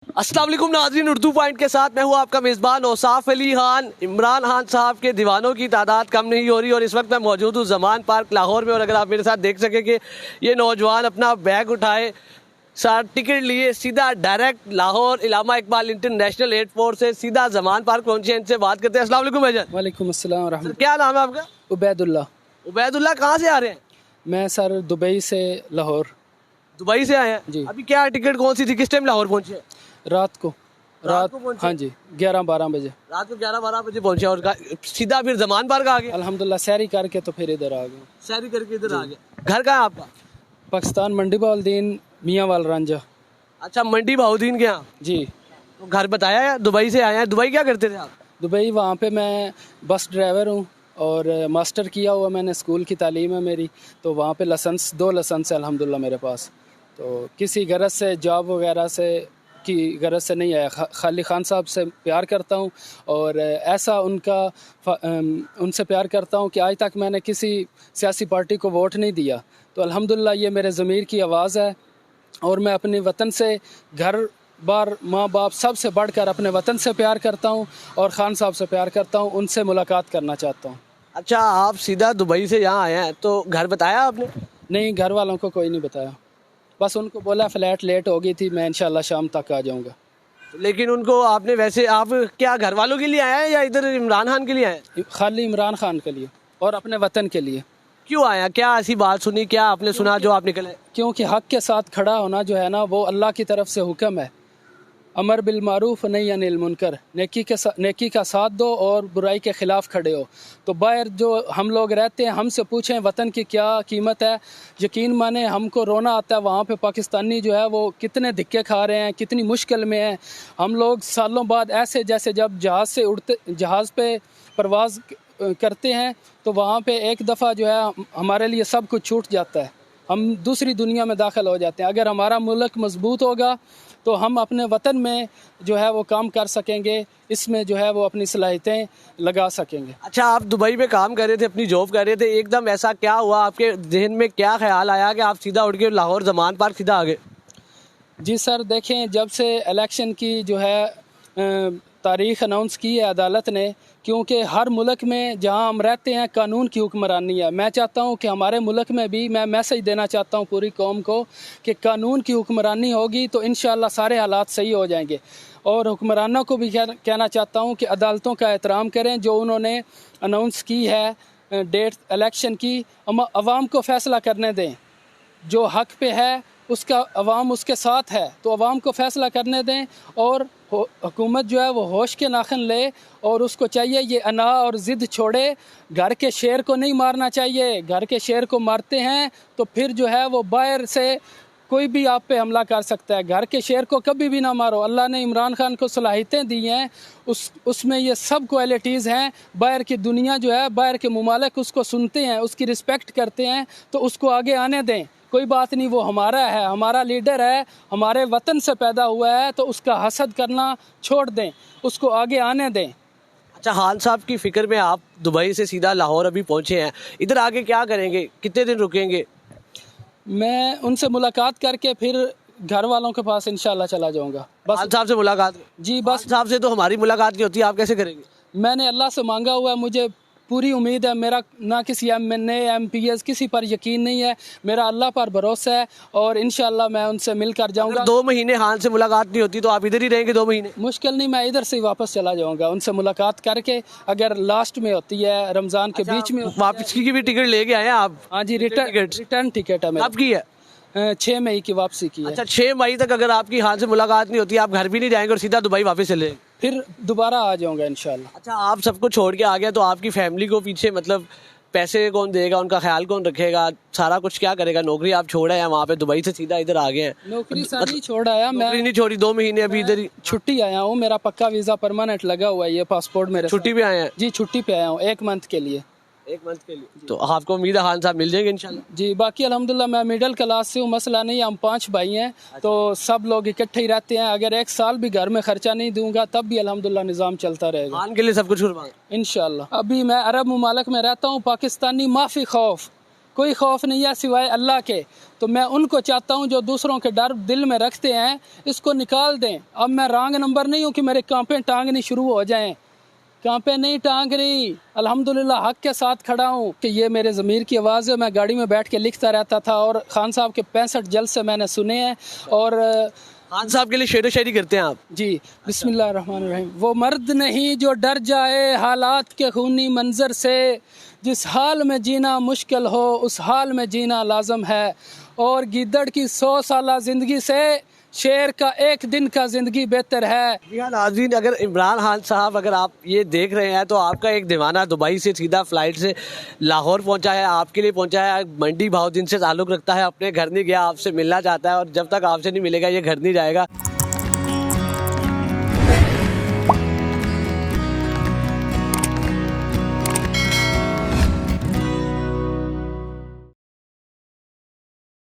अस्सलाम वालेकुम नाज़रीन, उर्दू पॉइंट के साथ मैं हूँ आपका मेज़बान औसाफ अली खान। इमरान खान साहब के दीवानों की तादाद कम नहीं हो रही और इस वक्त मैं मौजूद हूँ ज़मान पार्क लाहौर में। और अगर आप मेरे साथ देख सकें कि ये नौजवान अपना बैग उठाए, साथ टिकट लिए, सीधा direct Lahore Allama Iqbal international airport से सीधा ज़मान पार्क पहुँचे। इनसे बात करते हैं। अस्सलाम वालेकुम भाईजान। वालेकुम अस्सलाम व रहमतुल्लाह। क्या नाम है आपका? उबैदुल्लाह। उबैदुल्लाह, कहाँ से आ रहे हैं? मैं सर दुबई से लाहौर। दुबई से आए हैं जी। अभी क्या टिकट कौन सी थी, किस टाइम लाहौर पहुँचे? रात को पहुंचे? हाँ जी, 11-12 बजे रात को 11-12 बजे पहुँचे और सीधा फिर ज़मान पार्क आ गए? अल्हम्दुलिल्लाह सैरी करके तो फिर इधर आ गए। सैरी करके इधर आ गए। घर कहाँ है आपका? पाकिस्तान मंडी बाउद्दीन मियाँ वाल रांझा। अच्छा, मंडी बहाउद्दीन के यहाँ। जी। तो घर बताया है, दुबई से आए हैं। दुबई क्या करते थे आप? दुबई वहाँ पे मैं बस ड्राइवर हूँ और मास्टर किया हुआ मैंने, स्कूल की तालीम है मेरी। तो वहाँ पे लाइसेंस 2 लाइसेंस है अल्हम्दुलिल्लाह मेरे पास। तो किसी गरज से जॉब वगैरह से की गरज से नहीं आया, खाली खान साहब से प्यार करता हूँ और ऐसा उनसे प्यार करता हूँ कि आज तक मैंने किसी सियासी पार्टी को वोट नहीं दिया। तो अल्हम्दुलिल्लाह ये मेरे ज़मीर की आवाज़ है और मैं अपने वतन से, घर बार, माँ बाप सबसे बढ़कर अपने वतन से प्यार करता हूँ और खान साहब से प्यार करता हूँ। उनसे मुलाकात करना चाहता हूँ। अच्छा, आप सीधा दुबई से यहाँ आए हैं, तो घर बताया आपने? नहीं, घर वालों को कोई नहीं बताया, बस उनको बोला फ़्लाइट लेट हो गई थी, मैं इंशाल्लाह शाम तक आ जाऊँगा। लेकिन उनको आपने वैसे, आप क्या घर वालों के लिए आए हैं या इधर इमरान खान के लिए आए हैं? खाली इमरान खान के लिए और अपने वतन के लिए। क्यों आया, क्या ऐसी बात सुनी, क्या आपने सुना जो आप निकले? क्योंकि हक़ के साथ खड़ा होना जो है ना, वो अल्लाह की तरफ से हुक्म है। अमर बिल मारूफ नहीं अनिल मुनकर, नेकी का साथ दो और बुराई के ख़िलाफ़ खड़े हो। तो बाहर जो हम लोग रहते हैं, हमसे पूछें वतन की क्या कीमत है, यकीन माने हमको रोना आता है। वहाँ पे पाकिस्तानी जो है वो कितने धिक्के खा रहे हैं, कितनी मुश्किल में है। हम लोग सालों बाद ऐसे, जैसे जब जहाज़ पे परवाज़ करते हैं तो वहाँ पे एक दफ़ा जो है हमारे लिए सब कुछ छूट जाता है, हम दूसरी दुनिया में दाखिल हो जाते हैं। अगर हमारा मुल्क मजबूत होगा तो हम अपने वतन में जो है वो काम कर सकेंगे, इसमें जो है वो अपनी सलाहियतें लगा सकेंगे। अच्छा, आप दुबई में काम कर रहे थे, अपनी जॉब कर रहे थे, एकदम ऐसा क्या हुआ, आपके जहन में क्या ख्याल आया कि आप सीधा उठ के लाहौर ज़मान पार्क सीधा आ गए? जी सर, देखें, जब से इलेक्शन की जो है तारीख़ अनाउंस की है अदालत ने, क्योंकि हर मुल्क में जहां हम रहते हैं कानून की हुक्मरानी है। मैं चाहता हूं कि हमारे मुल्क में भी, मैं मैसेज देना चाहता हूं पूरी कौम को कि कानून की हुक्मरानी होगी तो इंशाअल्लाह सारे हालात सही हो जाएंगे। और हुक्मरानों को भी कहना चाहता हूं कि अदालतों का एहतराम करें, जो उन्होंने अनाउंस की है डेट इलेक्शन की, अवाम को फ़ैसला करने दें। जो हक़ पे है उसका अवाम उसके साथ है, तो अवाम को फ़ैसला करने दें और हुकूमत जो है वो होश के नाखन ले और उसको चाहिए ये अना और ज़िद छोड़े। घर के शेर को नहीं मारना चाहिए, घर के शेर को मारते हैं तो फिर जो है वो बाहर से कोई भी आप पे हमला कर सकता है। घर के शेर को कभी भी ना मारो। अल्लाह ने इमरान खान को सलाहियतें दी हैं, उसमें ये सब क्वालिटीज़ हैं। बाहर की दुनिया जो है, बाहर के मुमालिक उसको सुनते हैं, उसकी रिस्पेक्ट करते हैं, तो उसको आगे आने दें। कोई बात नहीं, वो हमारा है, हमारा लीडर है, हमारे वतन से पैदा हुआ है, तो उसका हसद करना छोड़ दें, उसको आगे आने दें। अच्छा, खान साहब की फ़िक्र में आप दुबई से सीधा लाहौर अभी पहुँचे हैं, इधर आके क्या करेंगे, कितने दिन रुकेंगे? मैं उनसे मुलाकात करके फिर घर वालों के पास इंशाल्लाह चला जाऊंगा। बस खान साहब से मुलाकात? जी, बस खान साहब से तो हमारी मुलाकात नहीं होती, आप कैसे करेंगे? मैंने अल्लाह से मांगा हुआ है, मुझे पूरी उम्मीद है। मेरा ना किसी MNA MPS किसी पर यकीन नहीं है, मेरा अल्लाह पर भरोसा है और इंशाल्लाह मैं उनसे मिलकर जाऊंगा। 2 महीने खान से मुलाकात नहीं होती तो आप इधर ही रहेंगे 2 महीने? मुश्किल नहीं, मैं इधर से ही वापस चला जाऊंगा उनसे मुलाकात करके। अगर लास्ट में होती है, रमज़ान के बीच में वापस की भी टिकट लेके आए हैं आप? हाँ जी, रिटर्न टिकट है मेरा। कब की है? 6 मई की वापसी की है। अच्छा, 6 मई तक अगर आपकी खान से मुलाकात नहीं होती, आप घर भी नहीं जाएंगे और सीधा दुबई वापस चले जाएंगे? फिर दोबारा आ जाऊंगा इंशाल्लाह। अच्छा, आप सबको छोड़ के आ गया तो आपकी फैमिली को पीछे, मतलब पैसे कौन देगा, उनका ख्याल कौन रखेगा, सारा कुछ क्या करेगा? नौकरी आप छोड़ आए हैं वहाँ पे, दुबई से सीधा इधर आ गए हैं। नौकरी सारी छोड़ आया मैं, नौकरी नहीं छोड़ी, 2 महीने अभी इधर ही छुट्टी आया हूँ। मेरा पक्का वीज़ा परमानेंट लगा हुआ है, ये पासपोर्ट मेरे छुट्टी पे आए हैं? जी, छुट्टी पे आया हूँ 1 मंथ के लिए। 1 मंथ के लिए? तो आपको उम्मीद है खान साहब मिल जाएंगे इंशाल्लाह? जी, बाकी अल्हम्दुलिल्लाह मैं मिडिल क्लास से हूँ, मसला नहीं। हम 5 भाई हैं तो सब लोग इकट्ठे ही रहते हैं। अगर 1 साल भी घर में खर्चा नहीं दूंगा तब भी अल्हम्दुलिल्लाह निज़ाम चलता रहेगा। खान के लिए सब कुछ कुर्बान इंशाल्लाह। अभी मैं अरब मुमालिक में रहता हूँ, पाकिस्तानी माफ़ी खौफ कोई खौफ नहीं है सिवाय अल्लाह के। तो मैं उनको चाहता हूँ जो दूसरों के डर दिल में रखते हैं, इसको निकाल दें। अब मैं रॉन्ग नंबर नहीं हूँ कि मेरे कांपे टांगनी शुरू हो जाएं, कांपे नहीं टांग रही, अल्हम्दुलिल्लाह हक के साथ खड़ा हूँ कि ये मेरे ज़मीर की आवाज़ है। मैं गाड़ी में बैठ के लिखता रहता था और खान साहब के 65 जलसे मैंने सुने हैं। और खान साहब के लिए शेर व शायरी करते हैं आप? जी, बिस्मिल्लाहिर्रहमानिर्रहीम। वो मर्द नहीं जो डर जाए हालात के खूनी मंजर से, जिस हाल में जीना मुश्किल हो उस हाल में जीना लाजम है। और गिद्दड़ की 100 साला ज़िंदगी से शेर का एक दिन का ज़िंदगी बेहतर है। जी हाँ नाज़रीन, अगर इमरान खान साहब अगर आप ये देख रहे हैं तो आपका एक दीवाना दुबई से सीधा फ़्लाइट से लाहौर पहुंचा है, आपके लिए पहुंचा है। मंडी भाव दिन से ताल्लुक़ रखता है, अपने घर नहीं गया, आपसे मिलना चाहता है और जब तक आपसे नहीं मिलेगा ये घर नहीं जाएगा।